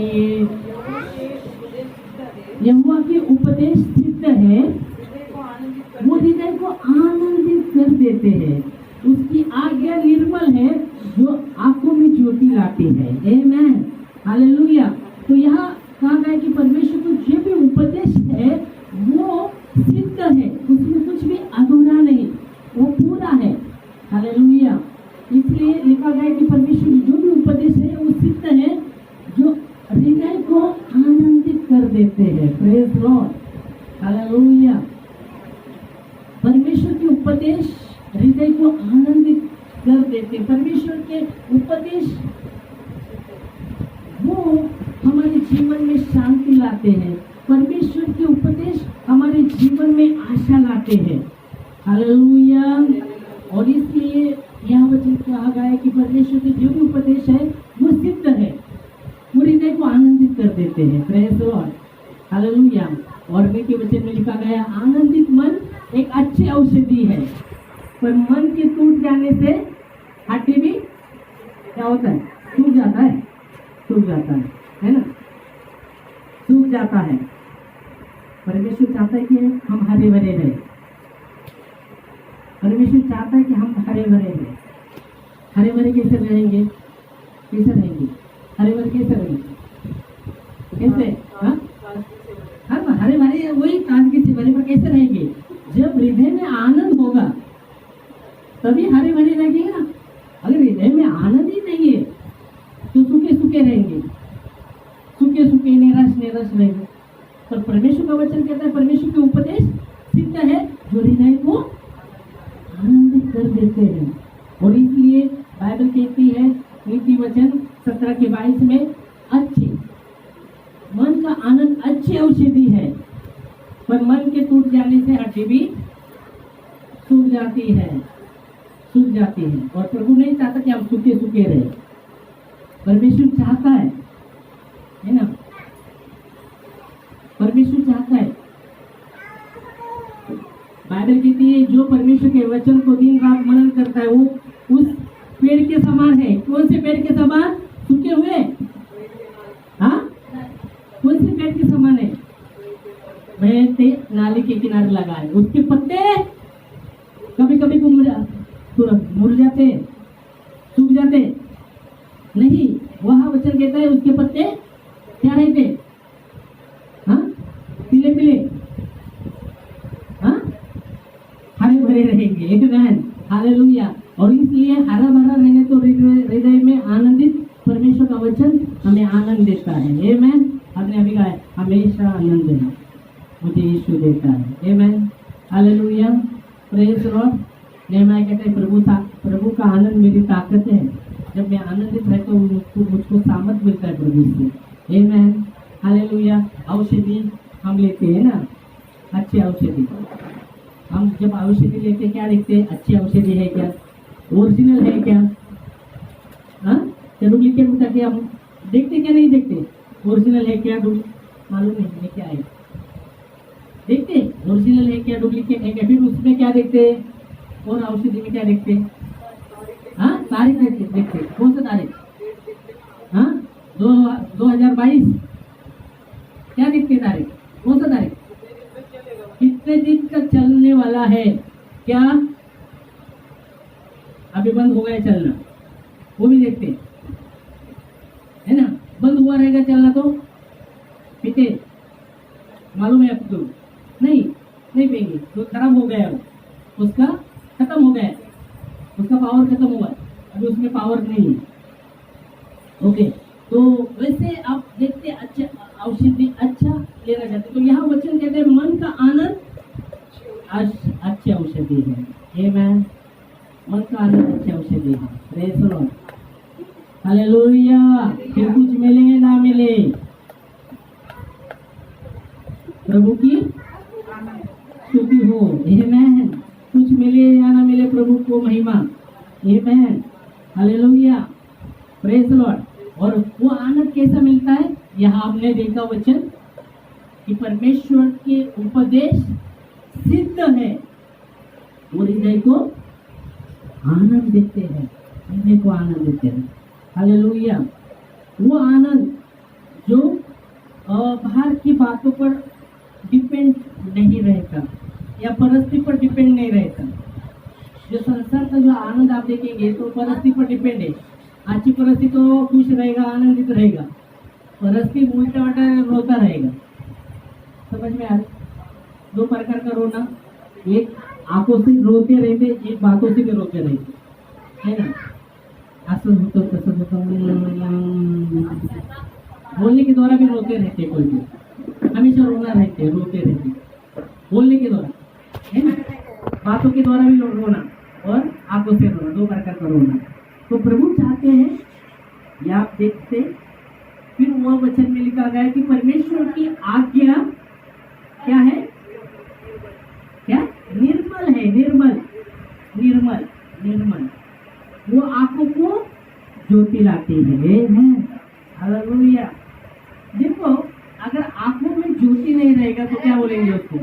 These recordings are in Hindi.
कि यहोवा के उपदेश सिद्ध है, वो हृदय को आनंदित कर देते हैं। उसकी आज्ञा निर्मल है, जो आंखों में ज्योति लाती है। आमेन, हालेलुया। तो यहाँ कहा गया कि परमेश्वर को जो भी उपदेश है वो सिद्ध है, उसमें कुछ भी अधूरा नहीं, वो पूरा है। हालेलुया। इसलिए लिखा गया कि परमेश्वर जो भी उपदेश है वो सिद्ध है, जो हृदय को आनंदित कर देते हैं। Praise Lord, hallelujah. परमेश्वर के उपदेश हृदय को आनंदित कर देते। परमेश्वर के उपदेश वो हमारे जीवन में शांति लाते हैं। परमेश्वर के उपदेश हमारे जीवन में आशा लाते हैं। हालेलुया। और इसलिए यह वचन कहा गया है कि परमेश्वर के जो भी उपदेश है वो सिद्ध है, वो हृदय को आनंदित कर देते हैं। Praise Lord, hallelujah. और के वचन में लिखा गया, आनंदित मन एक अच्छी औषधि है, पर मन के टूट जाने से हड्डी भी क्या होता है, सूख जाता है, सूख जाता है ना, सूख जाता है। परमेश्वर चाहता है कि हम हरे भरे रहे। परमेश्वर चाहता है कि हम हरे भरे रहें। हरे भरे कैसे रहेंगे, कैसे रहेंगे, हरे भरे कैसे रहेंगे, कैसे? हाँ, हरे भरे वही ताजगी से भरे पर कैसे रहेंगे? जब हृदय में आनंद होगा तभी हरे भरे लगेंगे ना। अगर हृदय में आनंद ही नहीं है तो सूखे सूखे रहेंगे, सूखे सूखे निराश निराश रहेंगे। पर परमेश्वर का वचन कहता है, परमेश्वर के उपदेश सिद्ध है, जो हृदय को आनंदित कर देते हैं। और इसलिए बाइबल कहती है नीति वचन 17:22 में, अच्छी मन का आनंद अच्छी औषधि है, पर मन के टूट जाने से हड्डी भी सूख जाती है, सूख जाती है। और प्रभु नहीं चाहता कि हम सूखे सूखे रहे। परमेश्वर चाहता है ना, परमेश्वर चाहता है। बाइबल कहती है, जो परमेश्वर के वचन को दिन रात मनन करता है वो उस पेड़ के समान है। कौन से पेड़ के समान? सूखे हुए, हाँ, कौन से पेड़ के समान है? बहते नाले के किनारे लगा है। उसके पत्ते कभी कभी मुरझाते, सूख जाते नहीं। वह वचन कहता है उसके पत्ते क्या रहते, हाँ, पीले पीले, हाँ, हरे भरे रहेंगे। आमेन, हालेलुया। और इसलिए हरा भरा रहने तो हृदय में आनंदित परमेश्वर का वचन हमें आनंद देता है। आमेन। हमने अभी कहा है, हमेशा आनंद है मुझे यीशु देता है। आमेन, हालेलुया, प्रेज लॉर्ड। नेहमाया कहते हैं, प्रभु का आनंद मेरी ताकत है। जब मैं आनंदित रहता हूँ मुझको सामर्थ मिलता है प्रभु से। आमेन, हालेलुया। औषधि हम लेते हैं ना, अच्छी औषधि। हम जब औषधि लेते क्या देखते हैं, अच्छी औषधि है क्या, ओरिजिनल है क्या, हाँ, डुप्लीकेट होता क्या हम देखते क्या नहीं देखते? ओरिजिनल है क्या, मालूम नहीं है क्या है, देखते ओरिजिनल है क्या, डुप्लीकेट है क्या। फिर उसमें क्या देखते हैं, और औषधि में क्या देखते हैं, हाँ, तारीख देखते। कौन सा तारीख, हाँ, 2022 क्या देखते तारीख, कौन सा तारीख, कितने दिन तक चलने वाला है, क्या अभी बंद हो गया चलना, वो भी देखते है ना। बंद हुआ रहेगा चलना तो पीते, मालूम है आपको? नहीं पिएंगे तो खराब हो गया, उसका खत्म हो गया, उसका पावर खत्म हुआ, अभी उसमें पावर नहीं है। ओके, तो वैसे आप देखते अच्छा औषधि अच्छा लेना चाहते, तो यहाँ वचन कहते हैं मन का आनंद अच्छी औषधि है। आमेन, मन का आनंद अच्छी औषधि है। Praise Lord, hallelujah. फिर कुछ मिले या ना मिले, प्रभु की स्तुति हो। आमेन, कुछ मिले या ना मिले प्रभु को महिमा। आमेन, हालेलुया, प्रेज लॉर्ड। और वो आनंद कैसा मिलता है, यहाँ आपने देखा वचन कि परमेश्वर के उपदेश सिद्ध है, वो हृदय को आनंद देते हैं, हृदय को आनंद देते हैं। हालेलुया। वो आनंद जो की बातों पर डिपेंड नहीं रहता या परिस्थिति पर डिपेंड नहीं रहता। जो संसार का जो आनंद आप देखेंगे तो परिस्थिति पर डिपेंड है। अच्छी परिस्थिति तो खुश रहेगा, आनंदित रहेगा, परिस्थिति उल्टा उल्टा रोता रहेगा। समझ में आ रही? दो प्रकार का रोना, एक आंखों से रोते रहते, एक बातों से भी रोते रहते, है ना? असं होतं तसं होतं बोलने के द्वारा भी रोते रहते, कोई भी हमेशा रोना रहते, रोते रहते बोलने के द्वारा, है ना? बातों के द्वारा भी रोना और आंखों से रोना, दो प्रकार का रोना। तो प्रभु चाहते हैं, या आप देखते फिर वह वचन में लिखा गया कि परमेश्वर की आज्ञा क्या है? क्या? निर्मल है, निर्मल, निर्मल, निर्मल। वो आंखों को ज्योति लाती है। हालेलुया। देखो, अगर आंखों में ज्योति नहीं रहेगा तो क्या बोलेंगे उसको?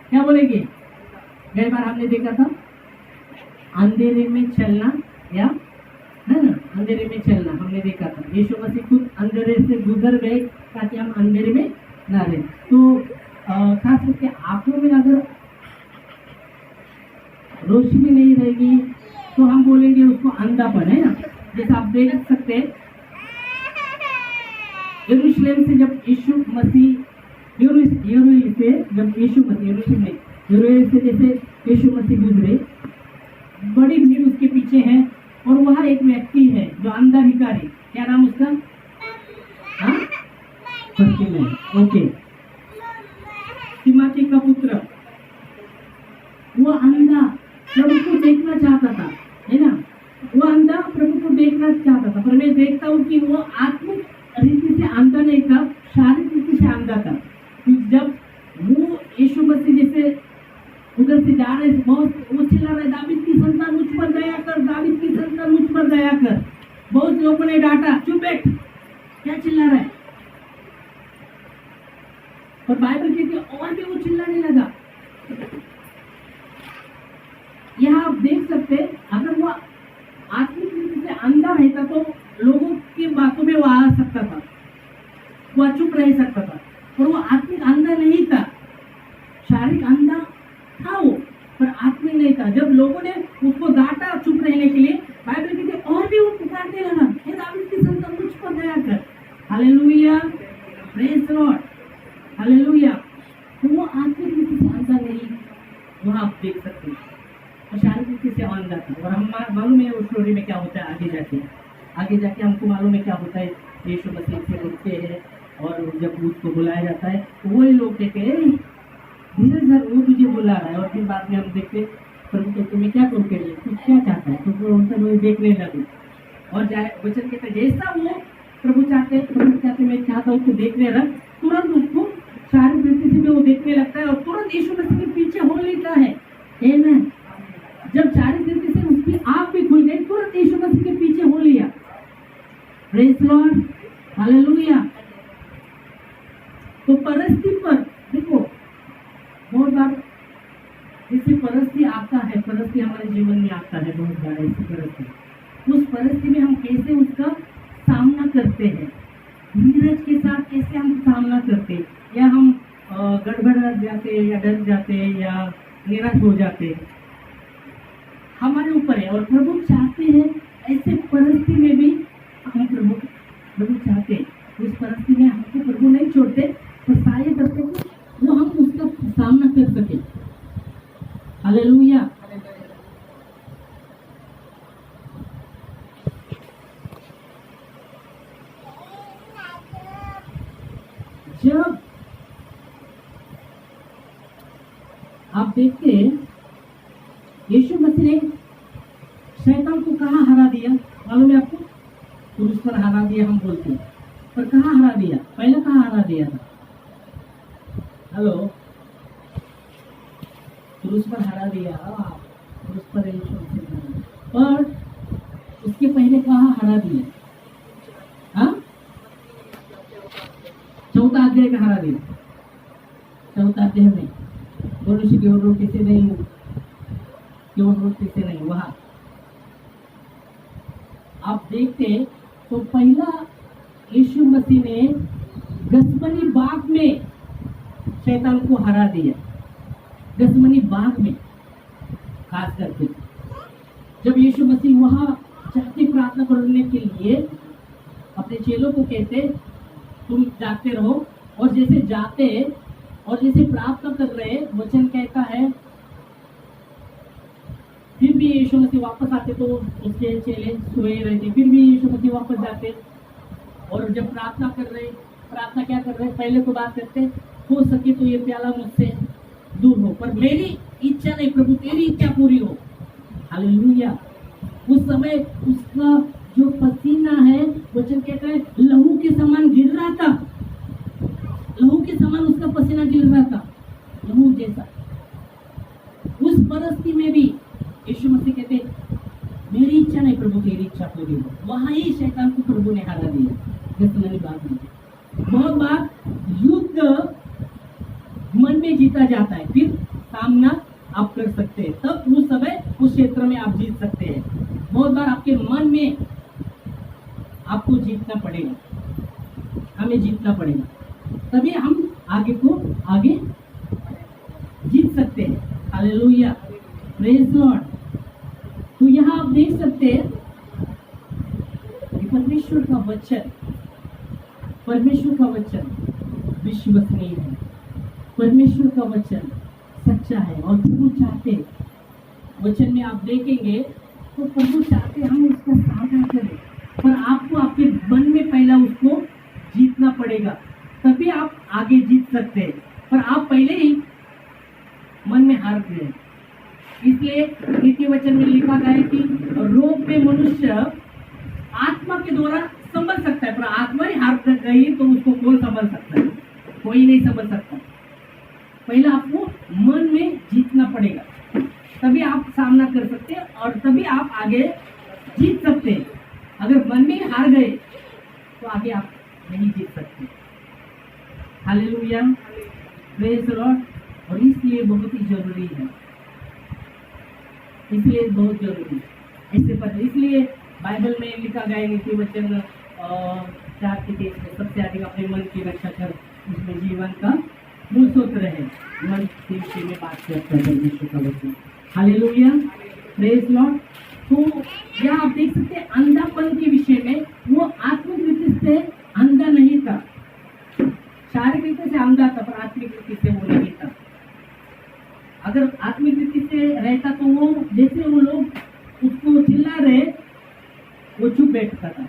क्या बोलेंगे? कई बार हमने देखा था अंधेरे में चलना, या है ना, अंधेरे में चलना हमने देखा था। यीशु मसीह खुद अंधेरे से गुजर गए ताकि हम अंधेरे में ना रहे। तो खास करके आंखों में अगर रोशनी नहीं रहेगी तो हम बोलेंगे उसको अंधापन, है ना? जैसे आप देख सकते हैं यरूशलेम से जब यीशु मसीह यरूशलेम से जब यीशु मसीह यरूशलेम से जैसे यीशु मसीह गुजरे, बड़ी भीड़ उसके पीछे है और वहाँ एक व्यक्ति है जो अंधा भिखारी, क्या नाम उसका? हाँ, ओके, तिमाची का पुत्र। वो अंधा प्रभु को देखना चाहता था, है ना? वो अंधा प्रभु को देखना चाहता था, पर मैं देखता हूँ कि वो आत्मिक रीति से अंधा नहीं था, शारीरिक रीति से अंधा था। जब वो यीशु मसीह जैसे उधर से जा रहे, बहुत वो चिल्ला रहे, दावीद की संतान मुझ पर दया कर, दावीद की संतान मुझ पर दया कर। बहुत लोगों ने डांटा, चुप बैठ, क्या चिल्ला रहा है? और बाइबल कहती है और भी वो चिल्लाने लगा। यहाँ आप देख सकते, अगर वो आत्मिक रीति से अंधा रहता तो लोगों की बातों में वो आ सकता था, वो चुप रह सकता था, पर वो आत्मिक अंधा नहीं था। शारीरिक अंधा था वो, पर आत्मिक नहीं था। जब लोगों ने उसको डांटा चुप रहने के लिए, बाइबल कहती है और भी वो पुकारने लगा, हे दावीद की संतान मुझ पर दया कर। Hallelujah, praise the Lord, hallelujah. तो वो आत्मिक रीति से अंधा नहीं, वहाँ आप देख सकते हैं, शारीरिक रीति से अंधा था। और हम मालूम है उस स्टोरी में क्या होता है आगे जाके हमको मालूम है क्या होता है। यीशु मसीह से उठते हैं और जब उसको बुलाया जाता है तो वही लोग कहते हैं धीरे धीरे वो तुझे बुला रहा है। और फिर बाद में हम देखते प्रभु कहते मैं क्या करूँ के लिए, तू क्या चाहता है? तो उनसे मुझे देखने लगे और जाए वचन कहते जैसा वो प्रभु चाहते मैं चाहता हूँ उसको देखने रख, तुरंत उसको शारीरिक रीति से भी वो देखने लगता है और तुरंत यीशु मसीह के पीछे हो लेता है। आमीन। जब शारीरिक रीति से उसकी आँख भी खुल गई, तुरंत यीशु मसीह के पीछे हो लिया। Praise the Lord, hallelujah. तो परिस्थिति पर देखो, बहुत बार जैसे परिस्थिति आता है, परिस्थिति हमारे जीवन में आता है, बहुत बार ऐसी परिस्थिति, उस परिस्थिति में हम कैसे उसका सामना करते हैं, धीरज के साथ कैसे हम सामना करते हैं, या हम गड़बड़ा जाते हैं या डर जाते हैं या निराश हो जाते हैं, हमारे ऊपर है। और प्रभु चाहते हैं ऐसे परिस्थिति में भी हम प्रभु चाहते हैं, उस परिस्थिति में हमको प्रभु नहीं छोड़ते, तो सहायता करते हैं वो हम उसका सामना कर सके। हालेलुया। जब आप देखते हैं यीशु मसीह ने शैतान को कहाँ हरा दिया, मालूम है आपको? क्रूस पर हरा दिया हम बोलते हैं, पर कहाँ हरा दिया? पहले कहाँ हरा दिया था? हेलो, क्रूस पर हरा दिया, क्रूस पर यीशु मसीह ने, पर उसके पहले कहाँ हरा दिया? हाँ, चौथा अध्याय का हरा दिया। चौथा अध्याय में मनुष्य केवल रोटी से नहीं, केवल रोटी से नहीं, वहाँ आप देखते तो पहला यीशु मसीह ने गसमनी बाग में में शैतान को हरा दिया, गसमनी बाग में खास करके जब यीशु मसीह वहां जाते प्रार्थना करने के लिए अपने चेलों को कहते तुम जाते रहो, और जैसे जाते और जैसे प्रार्थना कर रहे वचन कहता है फिर भी यीशु मसीह वापस आते तो उसके चेले सोए रहते, फिर भी यीशु मसीह वापस जाते और जब प्रार्थना कर रहे, प्रार्थना क्या कर रहे, पहले तो बात करते हो सके तो ये प्याला मुझसे दूर हो, पर मेरी इच्छा नहीं प्रभु तेरी इच्छा पूरी हो। हालेलुया। उस समय उसका जो पसीना है वचन कहता है लहू के समान गिर रहा था, लहू के समान उसका पसीना गिर रहा था, लहू जैसा। उस परिस्थिति में भी यीशु मसीह कहते मेरी इच्छा नहीं प्रभु तेरी इच्छा पूरी हो। वहां ही शैतान को प्रभु ने हरा दिया। गसमनी बाग में बहुत बार युद्ध मन में जीता जाता है, फिर सामना आप कर सकते हैं, तब उस समय उस क्षेत्र में आप जीत सकते हैं। बहुत बार आपके मन में आपको जीतना पड़ेगा, हमें जीतना पड़ेगा, तभी हम आगे को आगे जीत सकते हैं। Hallelujah, praise lord. तो यहाँ आप देख सकते हैं कि परमेश्वर का वचन विश्वसनीय है, परमेश्वर का वचन सच्चा है, और प्रभु चाहते वचन में आप देखेंगे तो प्रभु चाहते हम उसका सामना करें, पर आपको आपके मन में पहला उसको जीतना पड़ेगा, तभी आप आगे जीत सकते हैं। पर आप पहले ही मन में हार गए। इसलिए नीति वचन में लिखा गया है कि रोग में मनुष्य आत्मा के द्वारा संभल सकता है, पर आत्मा ही हार गई तो उसको कौन संभल सकता है? कोई नहीं संभल सकता। पहले आपको मन में जीतना पड़ेगा, तभी आप सामना कर सकते हैं और तभी आप आगे जीत सकते हैं। अगर मन में हार गए तो आगे आप नहीं जीत सकते। Hallelujah, praise Lord. और इसलिए बहुत ही जरूरी है, इसलिए बहुत जरूरी है ऐसे पर। इसलिए बाइबल में लिखा गया नीति वचन 4:23 में सबसे अधिक अपने मन की रक्षा कर, उसमें जीवन का मूल सूत्र है। मन के विषय में बात करता है परमेश्वर का वचन। Hallelujah, praise lord. तो यहाँ आप देख सकते हैं अंधापन के विषय में वो आत्मिक रीति से अंधा नहीं था, शारीरिक रीति से अंधा था, पर आत्मिक रीति से वो नहीं था। अगर आत्मिक रीति से रहता तो वो जैसे वो लोग उसको चिल्ला रहे वो चुप बैठता था,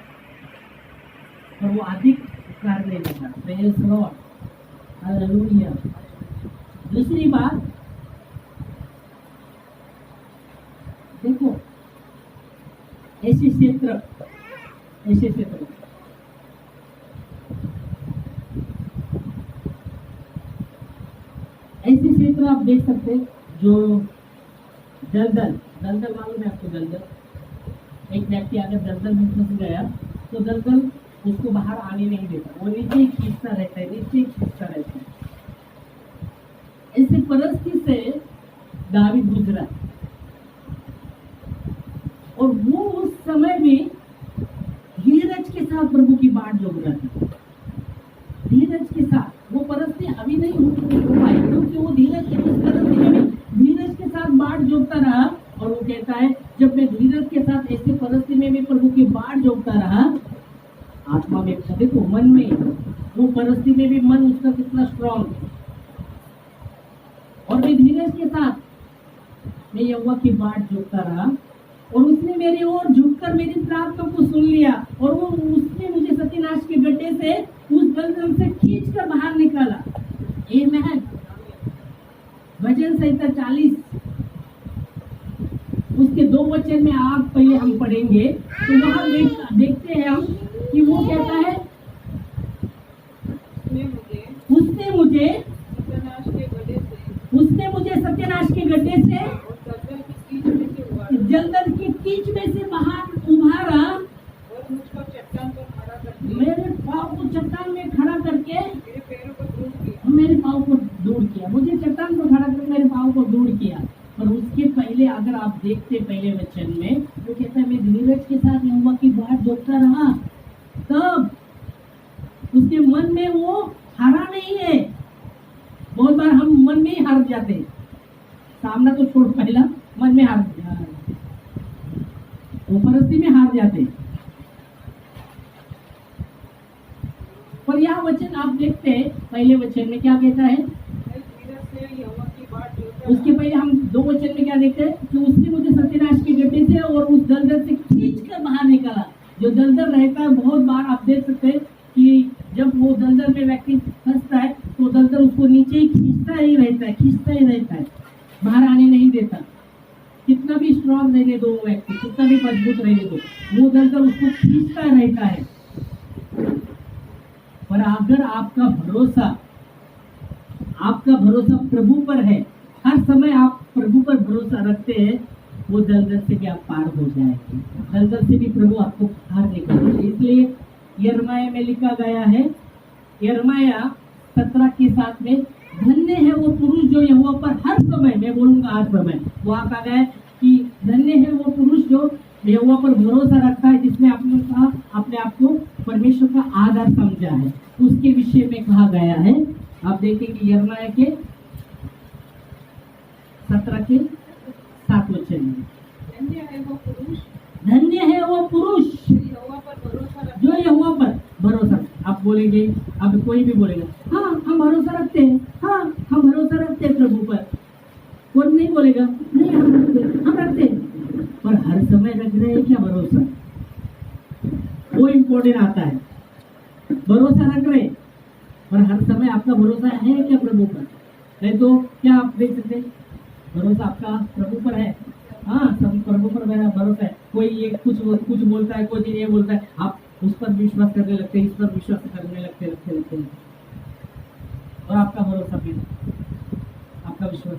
और वो अधिक करने लगा। Praise Lord, hallelujah. दूसरी बात देखो, ऐसे क्षेत्र आप देख सकते हैं जो दलदल मालूम है आपको? दलदल, एक व्यक्ति अगर दलदल में फंस गया तो दलदल उसको बाहर आने नहीं देता, वो नीचे ही खींचता रहता है। ऐसे परिस्थिति से दावीद गुजरा, और वो उस समय में धीरज के साथ प्रभु की बाट जोड़ रहा था। धीरज के साथ वो परिस्थिति अभी नहीं हो पाई, क्योंकि वो धीरज के साथ बाट जोड़ता रहा। और वो कहता है जब मैं धीरज के साथ ऐसे परिस्थिति में भी प्रभु की बाट जोड़ता रहा, आत्मा में देखो मन में वो परिस्थिति में भी मन उसका कितना स्ट्रांग है, और मैं धीरज के साथ मैं यहोवा की बाट जोड़ता रहा, और उसने मेरी ओर झुककर मेरी प्रार्थना को सुन लिया, और वो उसने मुझे सत्यनाश के गड्ढे से उस दलदल से खींचकर बाहर निकाला। आमेन। भजन संहिता 40 उसके 2 वचन में आप पहले हम पढ़ेंगे तो वहां देखते हैं हम कि वो कहता है उसने मुझे सत्यानाश के गड्ढे से जलदल की कीच में से बाहर उभारा, मेरे पाँव को चट्टान में खड़ा करके मेरे पाँव को दूर किया। मुझे चट्टान पर खड़ा करके मेरे पाँव को दूर किया। और उसके पहले अगर आप देखते पहले वचन में वो कहता है मैं धीरज के साथ यहोवा की बाट जोड़ता रहा, तब उसके मन में वो हारा नहीं है। बहुत बार हम मन में ही हार जाते हैं, सामना तो छोड़, पहला मन में हार, वो परिस्थिति में हार जाते हैं। पर यह वचन आप देखते हैं, पहले वचन में क्या कहता है, उसके पहले हम 2 वचन में क्या देखते हैं कि उसने मुझे सत्यनाश के गड्ढे से और उस दलदल से खींच कर बाहर निकाला। जो दलदल रहता है, बहुत बार आप देख सकते हैं कि जब वो दलदल में व्यक्ति फंसता है तो दलदल उसको नीचे ही खींचता ही रहता है, खींचता ही रहता है, बाहर आने नहीं देता। कितना भी स्ट्रॉन्ग रहने दो व्यक्ति, कितना भी मजबूत रहने दो, वो दलदल उसको खींचता रहता है। पर अगर आपका भरोसा प्रभु पर है, हर समय आप प्रभु पर भरोसा रखते हैं, वो दलदल से भी आप पार हो जाएंगे, दलदल से भी प्रभु आपको बाहर निकालेंगे। इसलिए यिर्मयाह में लिखा गया है, यिर्मयाह 17:7 में, धन्य है वो पुरुष जो यहोवा पर हर समय, मैं बोलूंगा हर समय, वहां कहा गया है कि धन्य है वो पुरुष जो यहोवा पर भरोसा रखता है, जिसने अपने आप को परमेश्वर का आधार समझा है। उसके विषय में कहा गया है। आप देखेंगे यिर्मयाह के 17:7 वचन में, धन्य है वो पुरुष जो यहोवा पर भरोसा। आप बोलेंगे, अब कोई भी बोलेगा हाँ हम भरोसा रखते हैं, हाँ हम भरोसा रखते हैं प्रभु पर। कौन नहीं बोलेगा नहीं हम रखते हैं, पर हर समय रख रहे हैं क्या भरोसा, वो इम्पोर्टेंट आता है। भरोसा रख रहे हैं, पर हर समय आपका भरोसा है क्या प्रभु पर? नहीं तो क्या आप देख सकते हैं, भरोसा आपका प्रभु पर है, हाँ सब प्रभु पर मेरा भरोसा है। कोई ये कुछ बोलता है, कोई ये बोलता है, आप उस पर विश्वास करने लगते हैं, इस पर विश्वास करने लगते और आपका भरोसा भी, आपका विश्वास।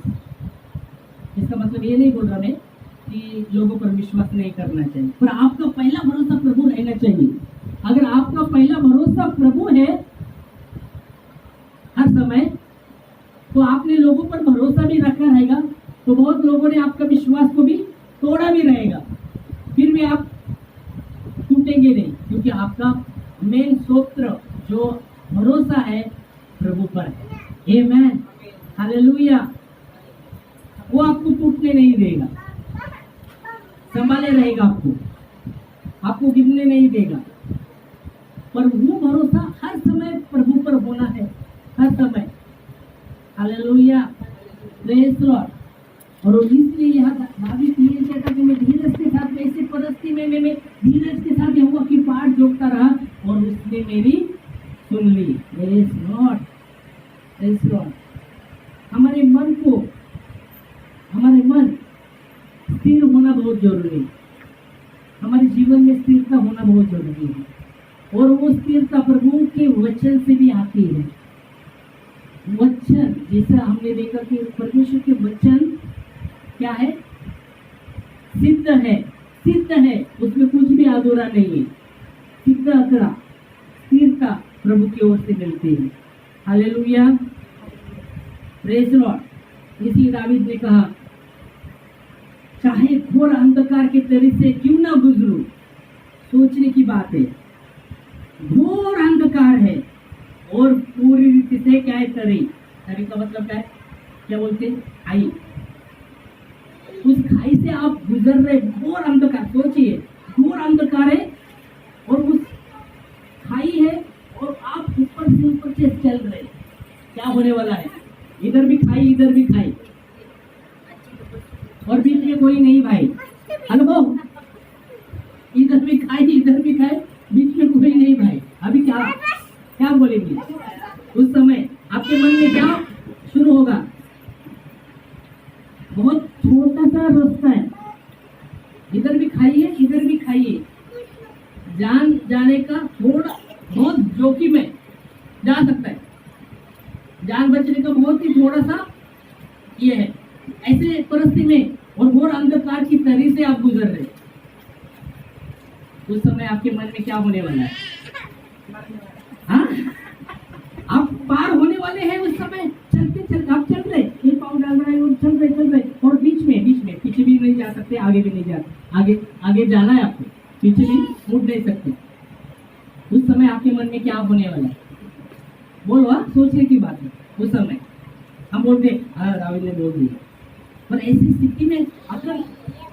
इसका मतलब ये नहीं बोल रहा मैं कि लोगों पर विश्वास नहीं करना चाहिए, पर आपका पहला भरोसा प्रभु रहना चाहिए। अगर आपका पहला भरोसा प्रभु है हर समय, तो आपने लोगों पर भरोसा भी रखा रहेगा, तो बहुत लोगों ने आपका विश्वास को भी तोड़ा भी रहेगा, फिर भी आप टूटेंगे नहीं, क्योंकि आपका मेन सूत्र जो भरोसा है प्रभु पर है। आमेन, हालेलुया। वो आपको टूटने नहीं देगा, संभाले रहेगा, आपको गिरने नहीं देगा। पर वो भरोसा हर समय प्रभु पर होना है, हर समय। Hallelujah, praise Lord. और इसलिए यहाँ दावीद ये कहता कि मैं धीरज के साथ ऐसी परिस्थिति में मैं धीरज के साथ यहोवा की बाट जोतता रहा और उसने मेरी सुन ली। Praise lord, praise lord. हमारे मन स्थिर होना बहुत जरूरी है, हमारे जीवन में स्थिरता होना बहुत जरूरी है, और वो स्थिरता प्रभु के वचन से भी आती है। वचन, जैसे हमने देखा कि परमेश्वर के वचन क्या है, सिद्ध है, उसमें कुछ भी अधूरा नहीं है। सिद्ध अधूरा स्थिरता प्रभु की ओर से मिलती है। Hallelujah, praise Lord. इसी दावीद ने कहा, चाहे घोर अंधकार के तरी से क्यों ना गुजरूं। सोचने की बात है, घोर अंधकार है और पूरी रीति से क्या है, तरी का मतलब क्या है, क्या बोलते हैं, खाई। उस खाई से आप गुजर रहे, घोर अंधकार, सोचिए घोर अंधकार है और उस खाई है और आप ऊपर से चल रहे, क्या होने वाला है, इधर भी खाई इधर भी खाई और बीच में कोई नहीं भाई। अनुभव, इधर भी खाई बीच में कोई नहीं भाई। अभी क्या बोलेंगे उस समय, आपके मन में क्या शुरू होगा, बहुत छोटा सा रास्ता है, इधर भी खाइए, जान जाने का थोड़ा बहुत जोखिम है, जा सकता है, जान बचने का बहुत ही थोड़ा सा ये है। ऐसे परिस्थिति में और घोर अंधकार की तरी से आप गुजर रहे, उस समय आपके मन में क्या होने वाला है, हाँ? आप पार होने वाले हैं उस समय, चलते आप चल रहे, ये पाँव डाल रहे हैं, चल रहे और बीच में पीछे भी नहीं जा सकते, आगे भी नहीं जा सकते, आगे जाना है आपको, पीछे भी मुड़ नहीं सकते। उस समय आपके मन में क्या होने वाला है, बोलो, हाँ, सोचने की बात है। उस समय हम बोलते हाँ दाऊद ने बोल दिया, पर ऐसी स्थिति में अगर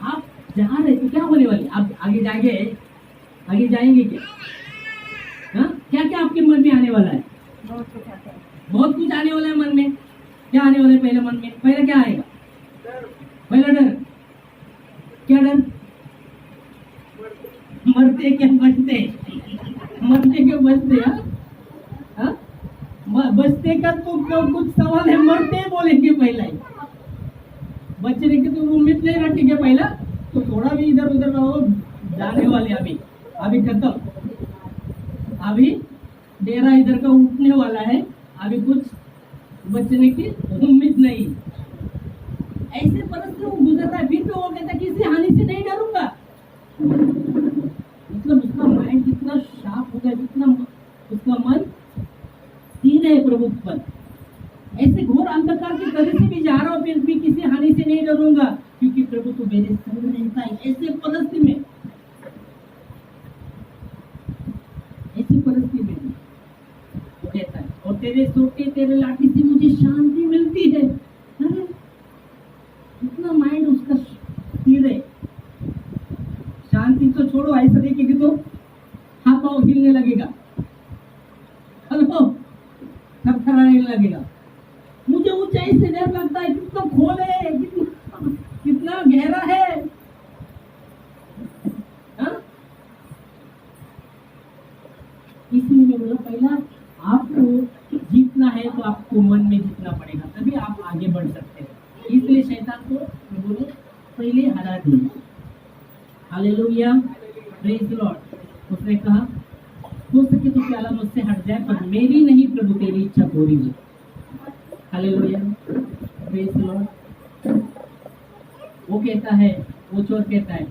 आप जा रहे तो क्या होने वाले? आप आगे जाएंगे क्या? हाँ, क्या क्या आपके मन में आने वाला है? बहुत कुछ आने वाला है मन में। क्या आने वाला है पहले मन में? पहले क्या आएगा? पहला डर। क्या डर? मरते क्या बचते? मरते क्या बचते? हाँ, बचते का तो कुछ सवाल है, मरते बोलेंगे पहला ही। बचने की तो उम्मीद नहीं रखेंगे पहला, तो थोड़ा भी इधर उधर रहो, जाने वाले अभी खत्म। अभी डेरा इधर का उठने वाला है, अभी कुछ बचने की उम्मीद नहीं। ऐसे परिस्थिति वो गुजरता है, फिर तो वो कहता है किसी हानि से नहीं डरूंगा। मतलब उसका माइंड कितना शार्प हो गया, जितना उसका मन स्थिर है प्रभु पर। ऐसे घोर अंधकार की गली से भी जा रहा हूँ, फिर भी किसी हानि से नहीं डरूंगा, क्योंकि प्रभु तो मेरे संग रहता है। ऐसे परिस्थिति में वो कहता है, और तेरे सोटे तेरे लाठी से मुझे शांति मिलती है। अरे इतना माइंड उसका स्थिर है। शांति तो छोड़ो, ऐसा देखेगी तो हाथ पाँव हिलने लगेगा, हेलो, थरथराने लगेगा। मुझे ऊंचाई से डर लगता है, कितना खोल है, कितना गहरा है। हाँ? इसलिए मैं बोला पहला आपको जीतना है तो आपको मन में जीतना पड़ेगा, तभी आप आगे बढ़ सकते हैं। इसलिए शैतान को मैं बोले पहले हरा दिए। Hallelujah, praise the Lord. उसने कहा हो सके तो प्याला मुझसे हट जाए, पर मेरी नहीं प्रभु तेरी इच्छा पूरी हो। Hallelujah, praise the Lord. वो कहता है, वो चोर कहता है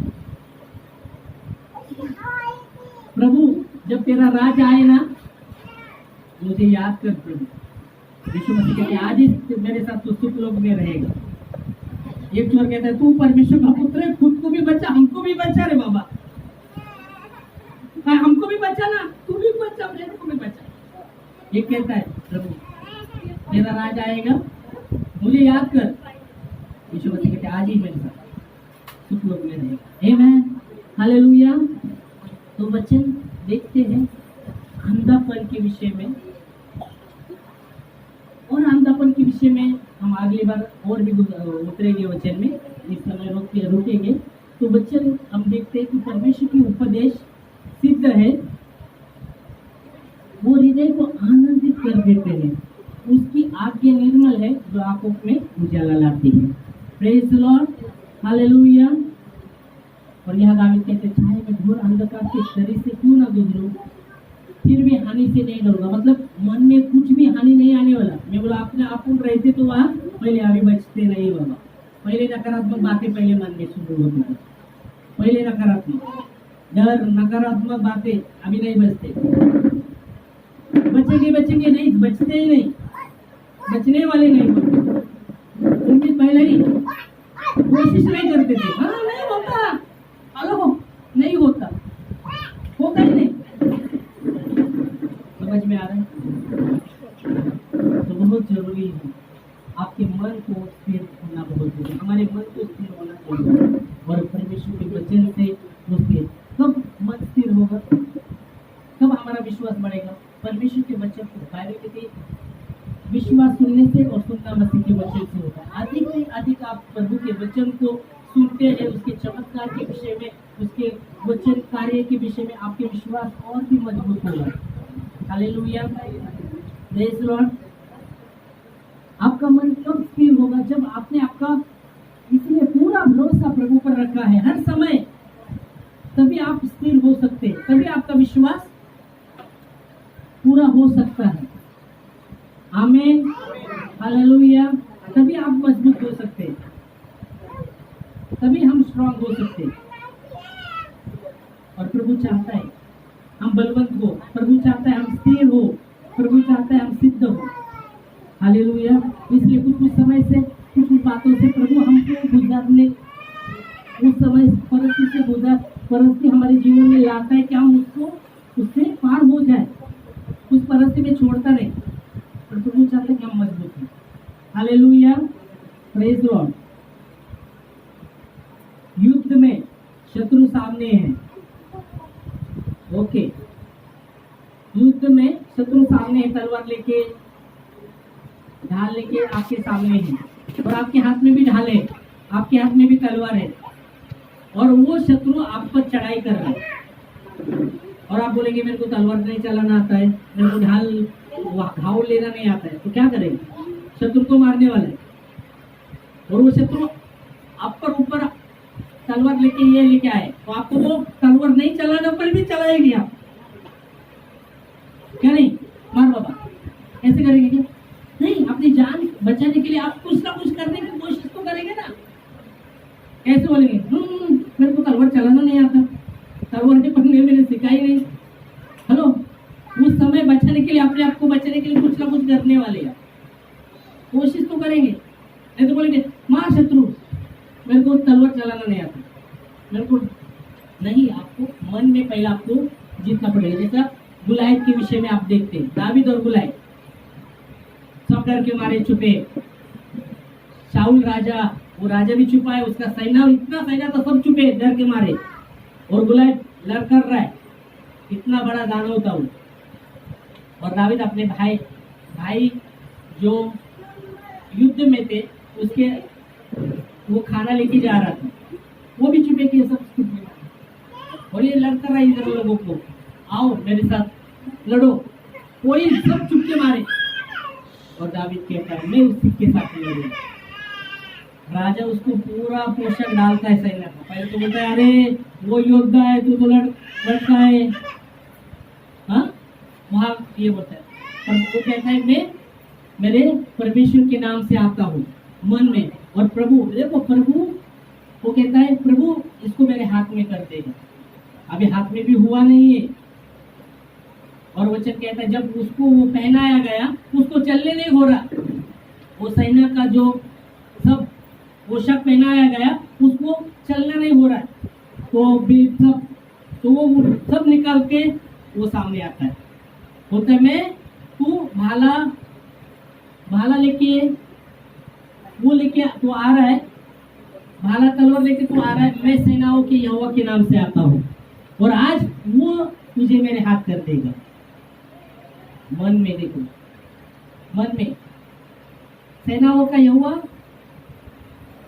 प्रभु जब तेरा राज आए ना मुझे याद कर प्रभु। यीशु मसीह कहते हैं आज ही मेरे साथ तो सुख लोक में रहेगा। एक चोर कहता है तू परमेश्वर का पुत्र है, खुद को भी बचा, हमको भी बचा रे बाबा, हमको भी बचा ना, तू भी बचा, मेरे को भी बचा। एक कहता है प्रभु तेरा राज आएगा मुझे याद कर। यीशु मसीह कहते आज ही मेरे साथ सुख लोक में रहेगा। आमीन, हालेलुया। तो वचन देखते हैं अंधापन के विषय में, और अंधापन के विषय में हम अगली बार और भी उतरेंगे वचन में, इस समय रुकेंगे। तो वचन हम देखते हैं कि परमेश्वर की उपदेश सिद्ध है, वो हृदय को आनंदित कर देते हैं, उसकी आज्ञा निर्मल है जो आंखों में उजाला लाती है। Praise the Lord, hallelujah. और यहाँ दावीद कहते चाहे मैं घोर अंधकार के शरीर से क्यों ना गुजरूं, फिर भी हानि से नहीं डरूंगा। मतलब मन में कुछ भी हानि नहीं आने वाला। मैं बोला अपने अपन रहते तो वहाँ पहले अभी बचते नहीं बाबा। पहले नकारात्मक बातें पहले मन में शुरू होती थी, पहले नकारात्मक डर, नकारात्मक बातें अभी नहीं बचते। बचेंगे नहीं, बचते ही नहीं, बचने वाले नहीं होते। उनकी पहले ही कोशिश नहीं करते थे, हाँ नहीं होता, हेलो नहीं होता, होता ही नहीं। समझ में आ रहा है? तो बहुत जरूरी है आपके मन को स्थिर होना, बहुत जरूरी। हमारे मन को स्थिर होना चाहिए, और परमेश्वर के वचन से उसके कब मन स्थिर होगा, कब हमारा विश्वास बढ़ेगा? परमेश्वर के वचन को बाइबल के विश्वास सुनने से और सुनना मसीह के वचन से होता है। अधिक से अधिक आप प्रभु के वचन को सुनते हैं, उसके चमत्कार के विषय में, उसके वचन कार्य के विषय में आपके विश्वास और भी मजबूत होगा। Hallelujah, praise the Lord. आपका मन कब स्थिर होगा? जब आपने आपका इसलिए पूरा भरोसा प्रभु पर रखा है हर समय, तभी आप स्थिर हो सकते हैं, तभी आपका विश्वास पूरा हो सकता है। आमीन, हालेलुया। तभी आप मजबूत हो सकते हैं, तभी हम स्ट्रांग हो सकते हैं। और प्रभु चाहता है हम बलवंत हो, प्रभु चाहता है हम स्थिर हो, प्रभु चाहता है हम सिद्ध हो। हालेलुया। इसलिए कुछ समय से, कुछ बातों से प्रभु हमको गुजारने, उस समय परिस्थिति हमारे जीवन में लाता है कि हम उसको उससे पार हो जाए, उस परिस्थिति में छोड़ता नहीं। Hallelujah, praise Lord. युद्ध में शत्रु सामने है। ओके, युद्ध में शत्रु सामने है, तलवार लेके, ढाल लेके आपके सामने है, और आपके हाथ में भी ढाल है, आपके हाथ में भी तलवार है, और वो शत्रु आप पर चढ़ाई कर रहा है। और आप बोलेंगे मेरे को तलवार नहीं चलाना आता है, मेरे को घाव लेना नहीं आता है, तो क्या करेंगे? शत्रु को मारने वाला है, और वो शत्रु आप पर ऊपर तलवार लेके ये लेके आए, तो आपको वो तलवार नहीं चलाने पर भी चलाएगी आप, क्या नहीं? मार बाबा, ऐसे करेंगे क्या? नहीं, अपनी जान बचाने के लिए आप कुछ ना कुछ करने की कोशिश तो करेंगे ना। कैसे बोलेंगे मेरे को तलवार चलाना नहीं आता, तलवार के पकड़ने मैंने सिखाई नहीं। हेलो, उस समय बचाने के लिए, अपने आप को बचाने के लिए कुछ ना कुछ करने वाले हैं, कोशिश तो करेंगे। नहीं तो बोलेंगे मार शत्रु, मेरे को तलवार चलाना नहीं आता, मेरे को नहीं। आपको मन में पहले आपको जीतना पड़ेगा। जैसा गुलायत के विषय में आप देखते हैं, दावीद और गुलायत सब डर के मारे छुपे। शाऊल राजा, वो राजा भी छुपा है, उसका सैना, इतना सैना था, सब छुपे डर के मारे, और गुलायत लड़ कर रहा है, इतना बड़ा दानव था वो। और दावीद अपने भाई जो युद्ध में थे, उसके वो खाना लेके जा रहा था, वो भी छुपे के सब छुपे, और ये लड़ता रहा इधर लोगों को, आओ मेरे साथ लड़ो, कोई सब चुपके मारे। और दावीद कहता है मैं उसी के साथ लड़ूंगा। राजा उसको पूरा पोषण डालता है सैन्य का। पहले तो बोलता है अरे वो योद्धा है, तू तो लड़का है, हाँ वहां ये बोलता है, पर वो कहता है मैं मेरे परमेश्वर के नाम से आता हूँ मन में। और प्रभु, देखो प्रभु, वो कहता है प्रभु इसको मेरे हाथ में कर देगा। अभी हाथ में भी हुआ नहीं है। और वचन कहता है जब उसको वो पहनाया गया, उसको चलने नहीं हो रहा, वो सैना का जो सब पोशाक पहनाया गया, उसको चलना नहीं हो रहा, तो वो सब निकाल के वो सामने आता है, बोलता है मैं, तू भाला लेके, वो लेके तू आ रहा है, भाला तलवार लेके तू आ रहा है, मैं सेनाओं के यहोवा के नाम से आता हूँ, और आज वो तुझे मेरे हाथ कर देगा। मन में देखो, मन में सेनाओं का यहोवा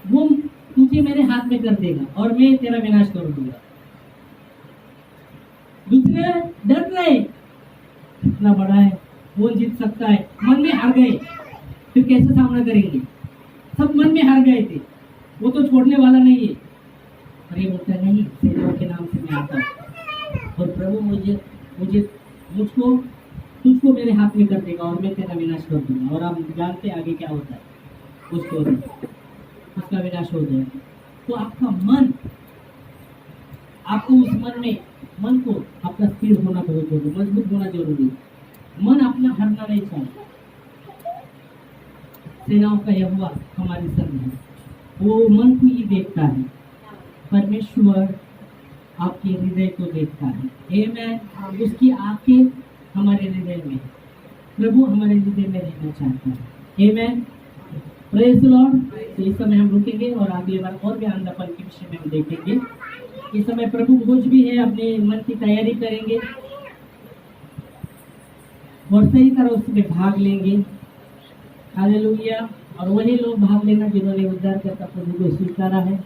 वो तुझे मेरे हाथ में कर देगा, और मैं तेरा विनाश कर दूंगा। दूसरे डर रहे, इतना बड़ा है, कौन जीत सकता है, मन में हार गए, फिर कैसे सामना करेंगे? सब मन में हार गए थे, वो तो छोड़ने वाला नहीं है। और ये बोलता नहीं, सेनाओं के नाम से मैं आता हूँ, और प्रभु तुझको मेरे हाथ में कर देगा, और मैं तेरा विनाश कर दूंगा। और आप जानते आगे क्या होता है, उसका विनाश हो जाएगा। तो आपका मन, आपको उस मन को आपका स्थिर होना बहुत जरूरी, मजबूत होना जरूरी है। मन अपना हरना नहीं चाहिए। सेनाओं का यहोवा हमारे संग है, वो मन को ही देखता है। परमेश्वर आपके हृदय को देखता है। आमेन। उसकी आंखें हमारे हृदय में, प्रभु हमारे हृदय में रहना चाहता है। आमेन। Praise lord. तो इस समय हम रुकेंगे और अगली बार और भी अंधापन के विषय में हम देखेंगे। इस समय प्रभु भोज भी है, अपने मन की तैयारी करेंगे और सही तरह उसमें भाग लेंगे। हालेलुया। और वही लोग भाग लेना जिन्होंने उद्धारकर्ता प्रभु को स्वीकारा है।